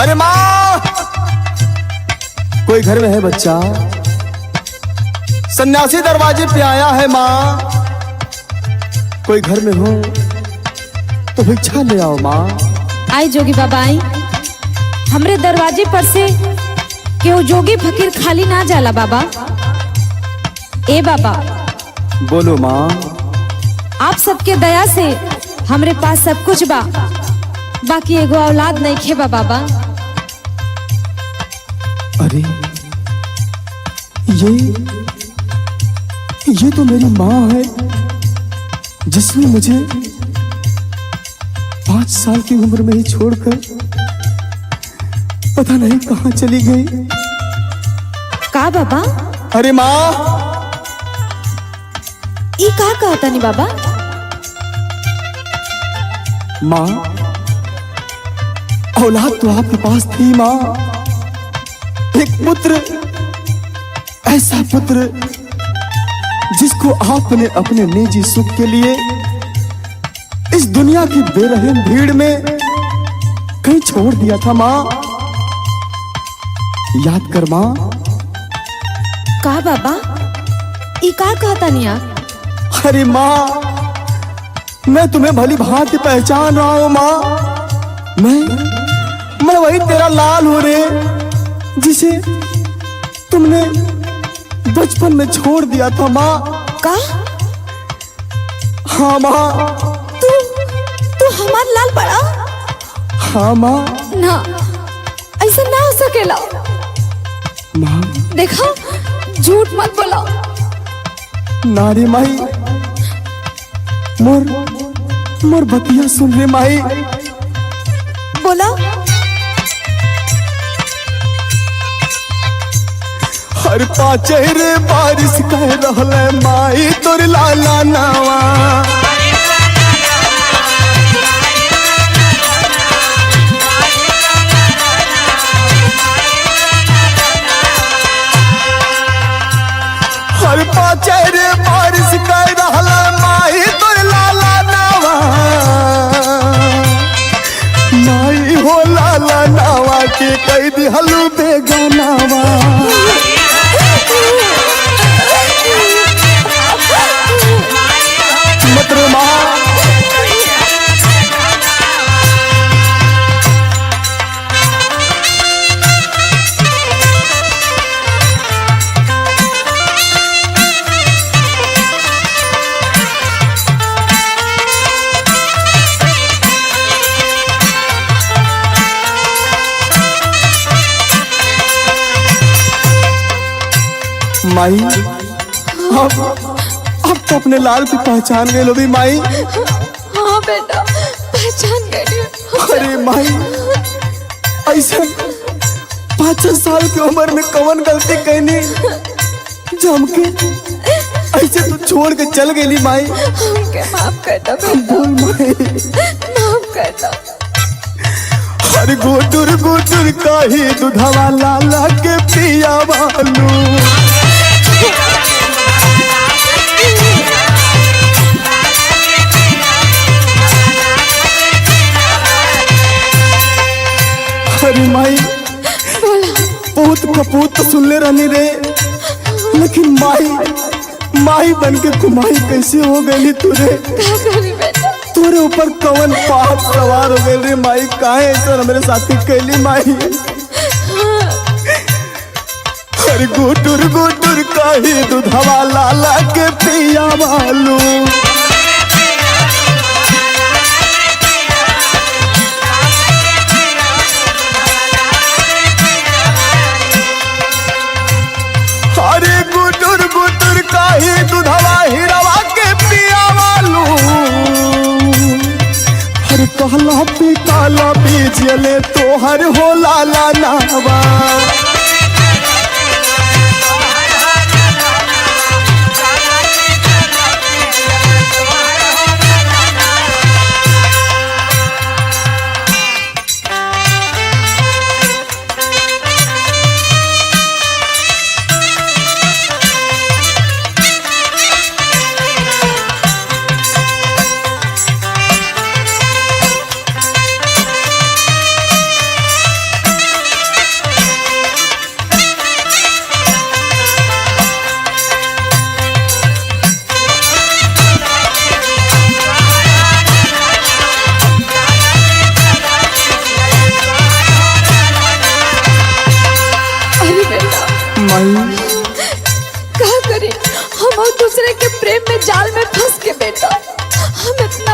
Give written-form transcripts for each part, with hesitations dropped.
अरे माँ, कोई घर में है बच्चा? सन्यासी दरवाजे पे आया है माँ, कोई घर में हो तो भिक्षा ले आओ माँ। आई जोगी बाबा आई। हमरे दरवाजे पर से केहू जोगी फकीर खाली ना जाला बाबा। ए बाबा, बोलो माँ। आप सबके दया से हमरे पास सब कुछ बा, बाकी एगो औलाद नहीं खेबा बाबा। अरे ये तो मेरी माँ है, जिसने मुझे 5 साल की उम्र में ही छोड़कर पता नहीं कहाँ चली गई। का बाबा? अरे माँ, ई का कहता नहीं बाबा? माँ, औलाद तो आपके पास थी माँ, एक पुत्र, ऐसा पुत्र जिसको आपने अपने निजी सुख के लिए इस दुनिया की बेरहम भीड़ में कहीं छोड़ दिया था माँ। याद कर माँ। का बाबा? ई का कहता नहीं आप? अरे माँ, मैं तुम्हें भली भांति पहचान रहा हूं माँ। मैं वही तेरा लाल हूं रे, जिसे तुमने बचपन में छोड़ दिया था माँ। का? हाँ माँ। तू हमार लाल बड़ा? हाँ माँ। ना, ऐसा ना हो सकेला माँ। देखो, झूठ मत बोलो। नारी माई, मोर बतिया सुन रे माई। बोलो। हर पाचे रे बारिश कह रहले माई तोर लाला नावा। हर पाचे रे बारिश कह रहले माई तोर लाला नावा। माई हो लाला नावा के कह दिहलू बेगानावा। मत माँ। माई, अब तो अपने लाल की पहचान गए लो भी माई। हाँ बेटा, पहचान गई। अरे माई, ऐसे 5 साल की उम्र में कौन गलती कहनी जो हमके ऐसे तो छोड़ के चल गई माई। हमके माफ कर दो, बोल माई, माफ कर दो। अरे गुटुर गुटुर काही दूधवा लाला के पिया वालू। अरे माई, पूत कपूत तो सुन ले रहनी रे, लेकिन माई बन के कुमाई कैसे हो गई तुरे? तुरे ऊपर कवन पाप सवार हो गए रे माई? काहे ऐसा मेरे साथी कैली माई? अरे गुटुर गुटुर काही दूधवा लाला के पिया वालू। अरे गुटुर गुटुर काही दूधवा हिरवा के पिया वालू। हर कहला पी काला बीजले तोहर हो लाला नावा।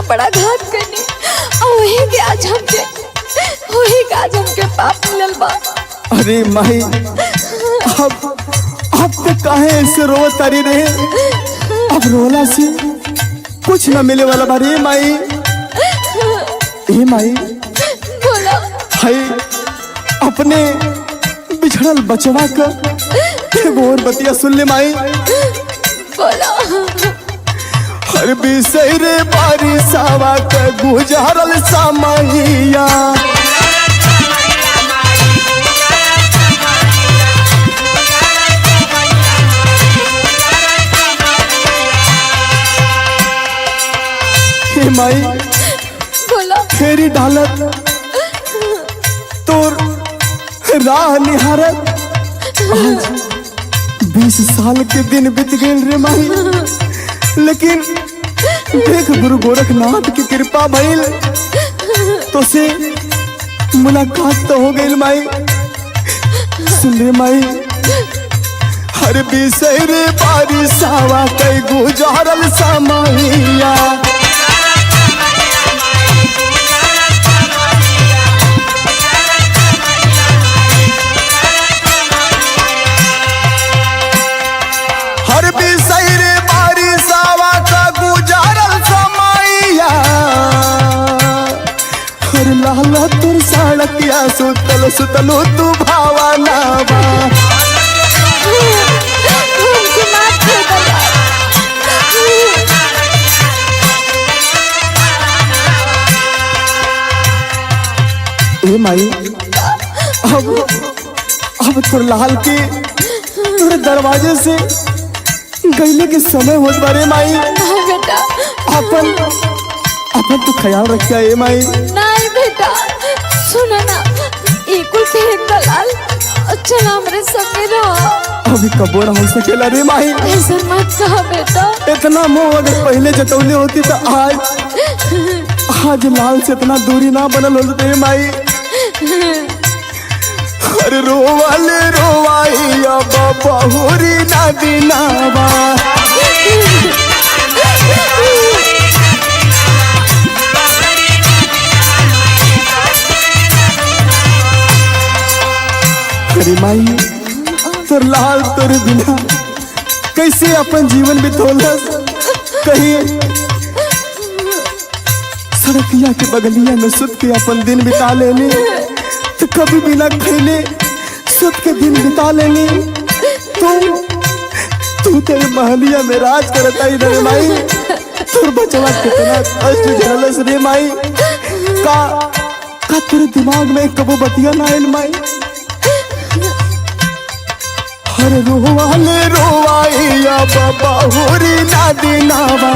बड़ा घात करनी और वही के आज हमके पाप मिलल बा। अरे माई अब तो काहे ऐसे रोवत तारी रहे? अब रोला से कुछ न मिले वाला बारे माई। ए माई बोला हाय अपने बिछड़ल बचवा का एगो और बतिया सुन ले माई। बोला हर बिसरे बारिशावा का गुजारल सामैया। हे माई बोला फेरी डालत तोर राह निहारत आज 20 साल के दिन बीत गए रे माई। लेकिन देख गुरु गोरखनाथ की कृपा भइल तो से मुलाकात तो हो गई माई। सुन रे माई हर बिसरे बारिशावा कई गुजारल सामैया। हर बिसरे बारिशावा का गुजारल सामैया। हर लाला तुर सड़किया सुतल सुतलो तू भावना बा। उनकी माफ कर दो। ए माई अब तुर लाल के तुरे दरवाजे से गईले के समय होत बारे माई। नहीं बेटा अपन तो ख्याल रखिया ए माई। नहीं बेटा सुनो ना एकुल पे एक दलाल चला हमरे संगे रहो। अभी कबो ना हो सकेला रे माई। ऐसा मत कहा बेटा। इतना मोह अगर पहले जतौले होती तो आज लाल से इतना दूरी ना बनल होते माई। अरे रोवाले रोवाइया बाबा होरी ना दिनावा। अरे माई तोर लाल तोर बिना कैसे अपन जीवन बितौलस? कहीं सड़किया के बगलिया में सुत के अपन दिन बिता लेनी तो कभी बिना खैले सुत के दिन बिता लेनी। तू तेरे महलिया में राज करता ही रे माई। तोर बचवा कितना कष्ट झेलस रे माई। का तेरे दिमाग में कबो बतिया ना आइल माई? हर रोवाले रोवाइया बाबा होरी ना दिनावा।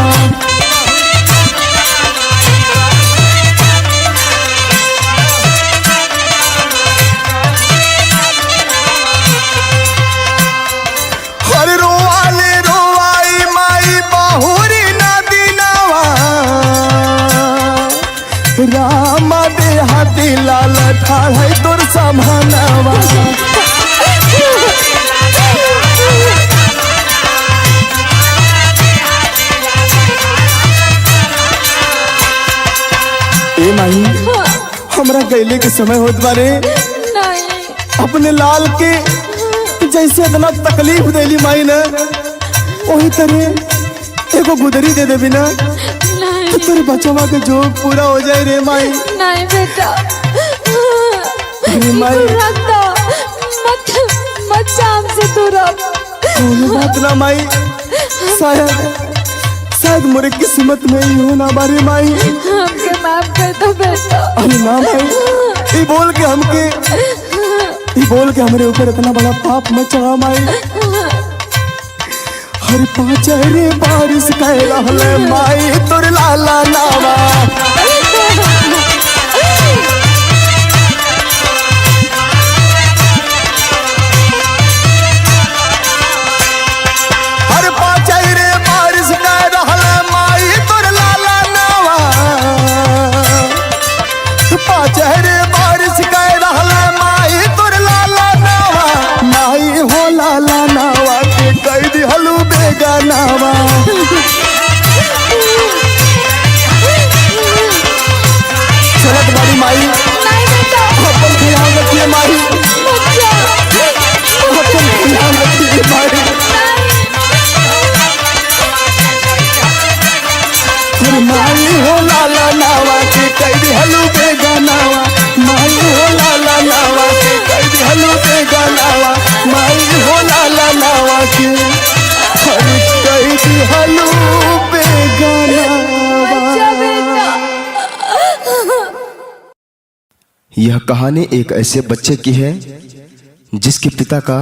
हर रोवाले रोवाई माई बाहुरी ना दिनावा। राम दे हाथी लाल ठाढ़ तोर समानावा। ए माई हमरा गैले के समय होत बारे। नहीं अपने लाल के जैसे इतना तकलीफ देली माई ने वही तरह एगो गुदरी दे देबी ना तो तेरे बचवा के जो पूरा हो जाए रे माई। नहीं बेटा अरे माई रख दो मत मत जाम से दूर रहो। कोई बात ना माई। शायद मोरे किस्मत में ही हो ना बारे माई। हमके माफ कर दो बेटा। अरे ना माई ये बोल के हमरे ऊपर इतना बड़ा पाप मत चढ़ा माई। हर पाँच रे बारिश कह रहले माई तोर लाला नावा। हर पाँच रे बारिश कह रहले माई तोर लाला नावा। पाँच रे बारिश कह रहले माई तोर लाला नावा। माई हो लाला नावा के कह दिहलू बेगानावा। माई, नहीं बेटा, अपन ख्याल रखिए माई, बच्चा, अपन ख्याल रखिए माई। अरे माई हो लाला नावा के कई हलू बेगानावा, माई हो लाला नावा के कई हलू बेगानावा, माई हो लाला नावा के हर कई हलू बेगानावा। बच्चा बेटा। यह कहानी एक ऐसे बच्चे की है जिसके पिता का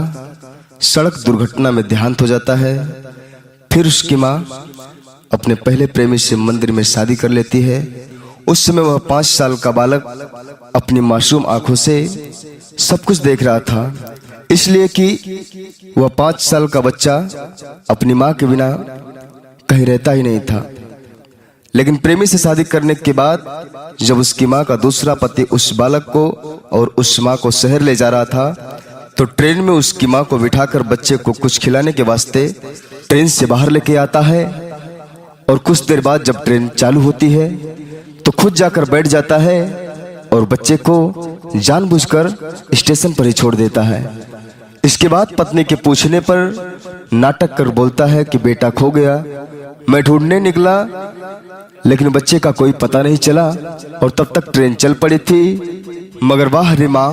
सड़क दुर्घटना में देहांत हो जाता है। फिर उसकी माँ अपने पहले प्रेमी से मंदिर में शादी कर लेती है। उस समय वह 5 साल का बालक अपनी मासूम आंखों से सब कुछ देख रहा था, इसलिए कि वह 5 साल का बच्चा अपनी माँ के बिना कहीं रहता ही नहीं था। लेकिन प्रेमी से शादी करने के बाद जब उसकी माँ का दूसरा पति उस बालक को और उस माँ को शहर ले जा रहा था, तो ट्रेन में उसकी माँ को बिठाकर बच्चे को कुछ खिलाने के वास्ते ट्रेन से बाहर लेके आता है। और कुछ देर बाद जब ट्रेन चालू होती है तो खुद जाकर बैठ जाता है और बच्चे को जानबूझकर स्टेशन पर ही छोड़ देता है। इसके बाद पत्नी के पूछने पर नाटक कर बोलता है कि बेटा खो गया, मैं ढूंढने निकला लेकिन बच्चे का कोई पता नहीं चला और तब तक ट्रेन चल पड़ी थी। मगर वाह रे माँ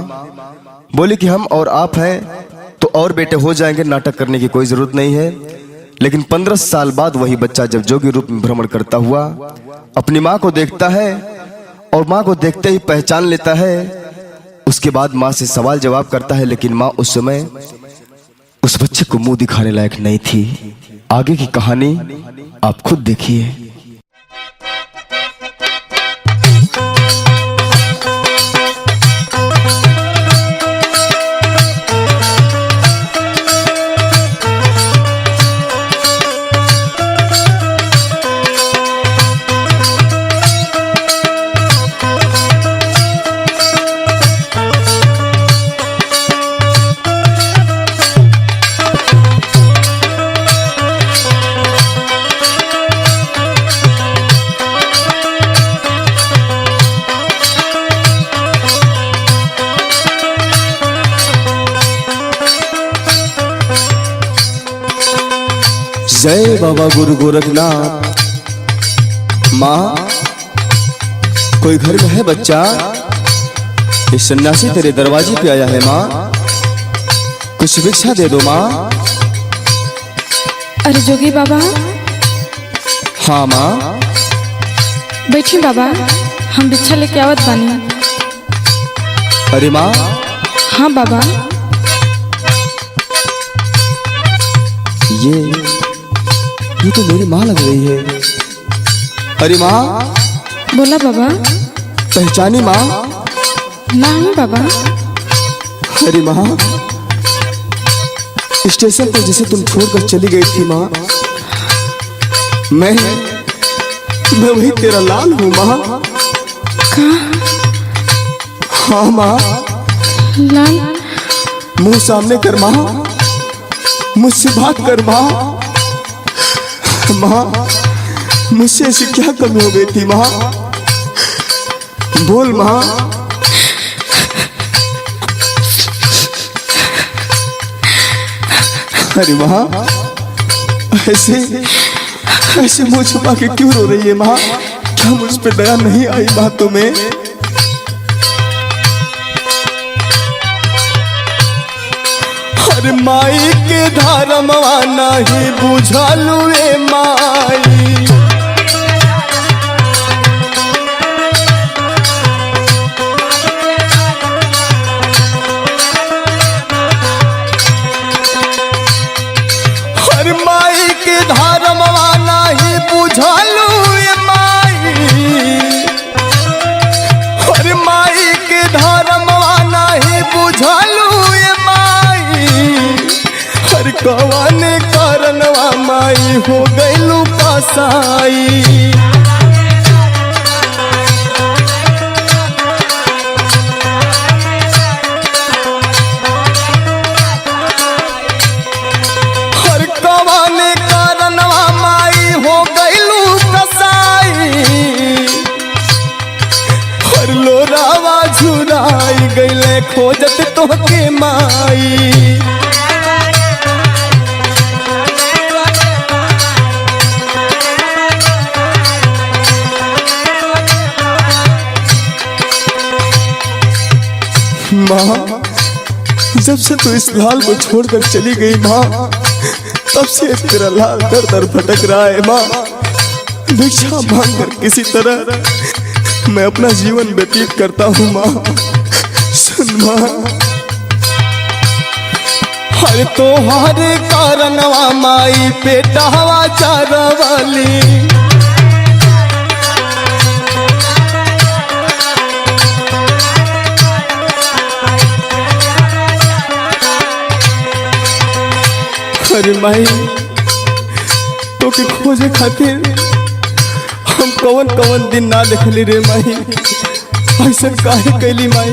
बोली कि हम और आप हैं तो और बेटे हो जाएंगे, नाटक करने की कोई जरूरत नहीं है। लेकिन 15 साल बाद वही बच्चा जब जोगी रूप में भ्रमण करता हुआ अपनी माँ को देखता है और माँ को देखते ही पहचान लेता है। उसके बाद माँ से सवाल जवाब करता है, लेकिन माँ उस समय उस बच्चे को मुंह दिखाने लायक नहीं थी। आगे की कहानी आप खुद देखिए। जय बाबा गुरु गोरखनाथ। माँ कोई घर में है बच्चा? ये सन्यासी तेरे दरवाजे पे आया है माँ, कुछ भिक्षा दे दो माँ। अरे जोगी बाबा। हाँ माँ। बैठी बाबा, हम भिक्षा लेके आवत बानी। अरे माँ। हाँ बाबा। ये तो मेरी माँ लग रही है। अरे माँ। बोला बाबा। पहचानी माँ? नहीं बाबा। अरे माँ, स्टेशन पर जैसे तुम छोड़कर चली गई थी माँ, मैं वही तेरा लाल हूँ माँ। हाँ माँ। लाल? मुंह सामने कर माँ, मुझसे बात कर माँ। माँ मुझसे ऐसी क्या कमी हो गई थी माँ? बोल माँ। अरे माँ, ऐसे मुंह छुपा के क्यों रो रही है माँ? क्या मुझ पे दया नहीं आई बातों में? अरे माई के धर्मवा नहीं बुझलू रे माई। अरे माई के धर्मवा नहीं बुझलू रे माई। अरे माई के धर्मवा नहीं बुझलू रे माई। हर कवन कारणवा माई हो गइलू कसाई। हर कवन कारणवा माई हो गइलू कसाई। हर लोर लोरावा झुराई गईले खोजत तोहके माई। माँ जब से तू इस लाल को छोड़कर चली गई माँ, तब से तेरा लाल दर दर भटक रहा है माँ। भिक्षा मांगकर किसी तरह मैं अपना जीवन व्यतीत करता हूँ माँ। सुन माँ, हर तोहारे कारणवा माई पेटवा चारवाली। अरे माई तो के खोजे खातिर हम कवन कवन दिन ना देखली रे माई, ऐसा काहे कैली माई।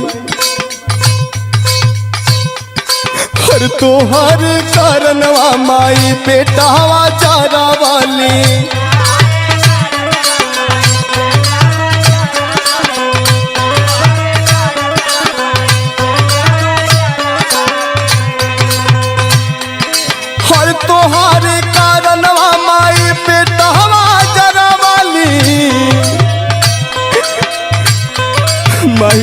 हर तोहार कारणवा माई पेटवा चारवाली। तोहारे कारणवा माई पेटवा जरवाली। माई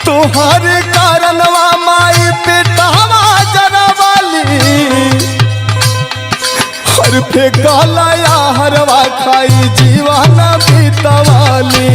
तोहारे कारणवा माई पेटवा जरवाली। हर फेंकाला या हरवा खाई जीवन बीतवाली।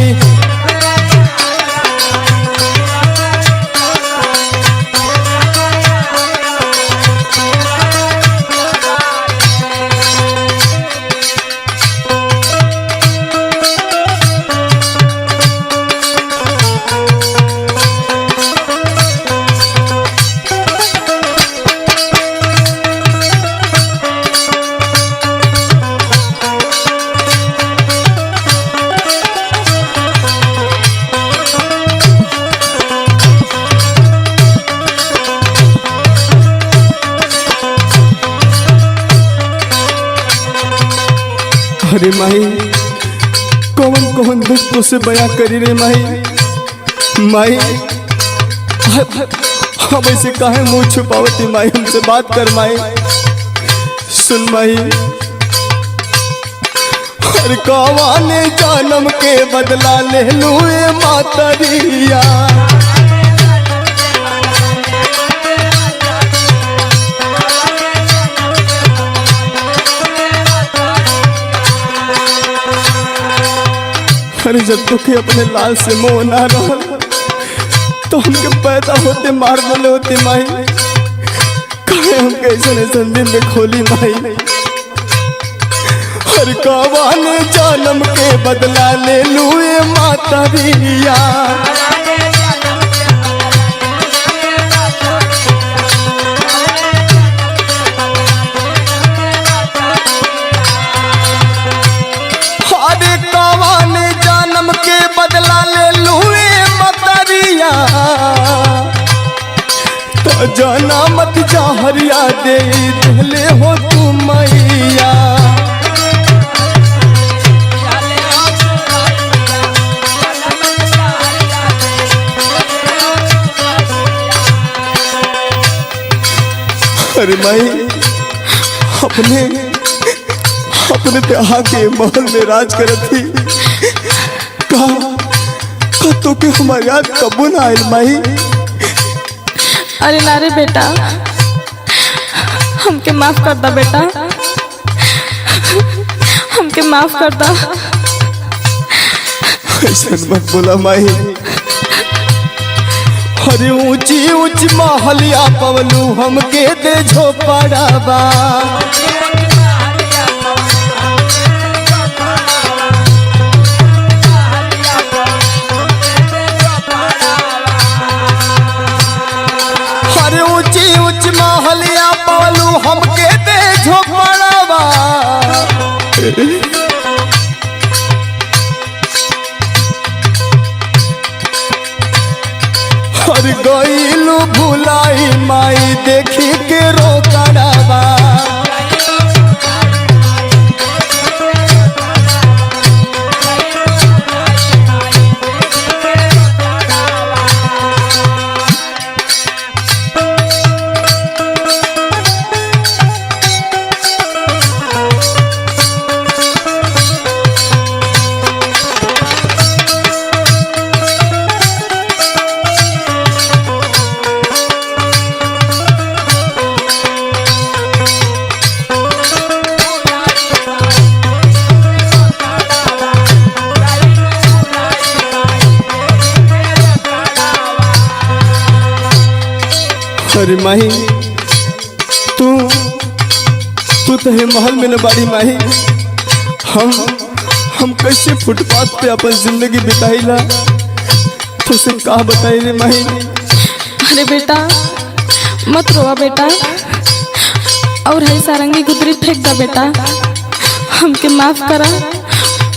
अरे माई कौन कौन दुख तो से बयां करी रे माई। माई हम ऐसे काहे मुंह छुपावती माई, हमसे बात कर माई। सुन माई, हर कवाने जन्म के बदला ले लूए मातरिया। अरे जब तो के अपने लाल से मोह ना रहा तो हमके पैदा होते मार बोले होते माई। कहे हम कैसे दिन में खोली माई। हर कवाने जन्म के बदला ले लूए मातरिया। बदला ले लूए मतरिया तो जाना मत जहरिया दे दिले हो तू मैया। अरे माई अपने अपने त्योहार के महल में राज करत थी तो के हमारे याद कबू ना आयल माई। अरे नारे बेटा हमके माफ कर दा बेटा, हमके माफ कर दा। ऐसा मत बोला माई। अरे ऊंची ऊंची महलिया पवलू हमके दे झोपड़ावा। महलिया पालू हमके दे झोपड़ावा। हर गईलू भुलाई माई देखी के रोकड़ावा। अरे माही तू तो है महल में न बाड़ी माही। हम कैसे फुटपाथ पे अपन जिंदगी बिताईला तो से का बताई रे माही। अरे बेटा मत रोवा बेटा, और है सारंगी गुदरी फेंक दा बेटा, हमके माफ करा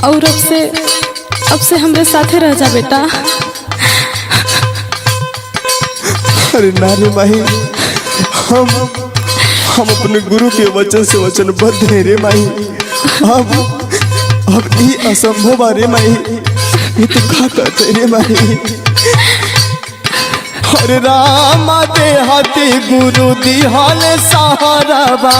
और अब से हमरे साथे रह जा बेटा। अरे ना रे माही, हम अपने गुरु के वचन से वचनबद्ध हैं रे माही। अब ये असंभव रे माही, ये तो का कहते रे माही। हरे राम दे हाथी गुरु दिहाल सहारा बा,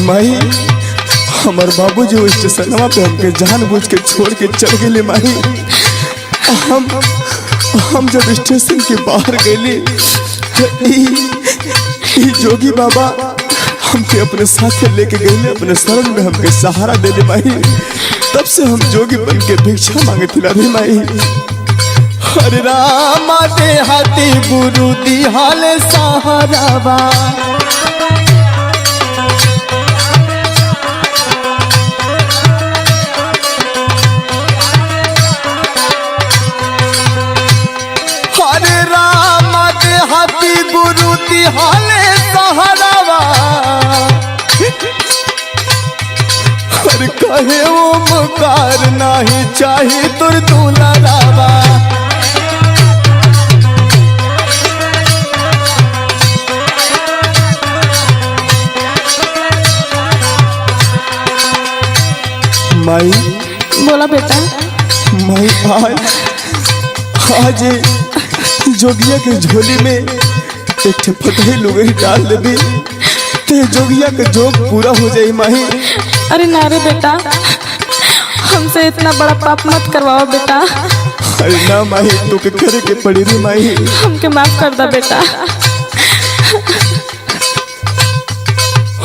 माही हमार बाबू जो स्टेशनवा पे हमके जानबूझ के छोड़ के चल गए माही। हम जब स्टेशन के बाहर गए जोगी बाबा हमके अपने साथ लेके गए, अपने शरण में हमके सहारा दे दे माही। तब से हम जोगी बन के भिक्षा मांगे थिला रे माही। हरे राम दे हाथी गुरु दिहाल सहारा बा, गुरु दिहाले सहारावा। हर कहे ओमकार नाही चाहे तुर दुलारावा। माई बोला बेटा। माई आज जोगिया के झोली में एक फटही लुगई डाल देबी ते जोगिया के जोग पूरा हो जाई माही। अरे ना रे बेटा, हमसे इतना बड़ा पाप मत करवाओ बेटा। अरे ना माही, तो के करे के पड़ी रे माही। हमके माफ कर दा बेटा।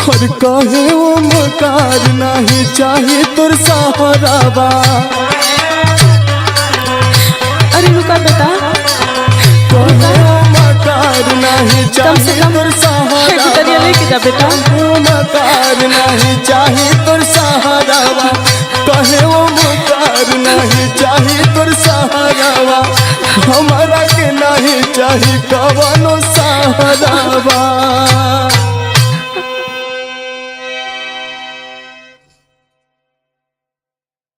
हर काहे ओमकार नाही चाहे तुर सहारावा। अरे रुका बेटा, नहीं चाहे तुर सहारा, लेके जा बेटा। ओमकार नहीं चाहे तुर सहारावा, कहे ओमकार नहीं चाहे तुर सहारावा। हमारा के नहीं चाहे कवनो सहारावा।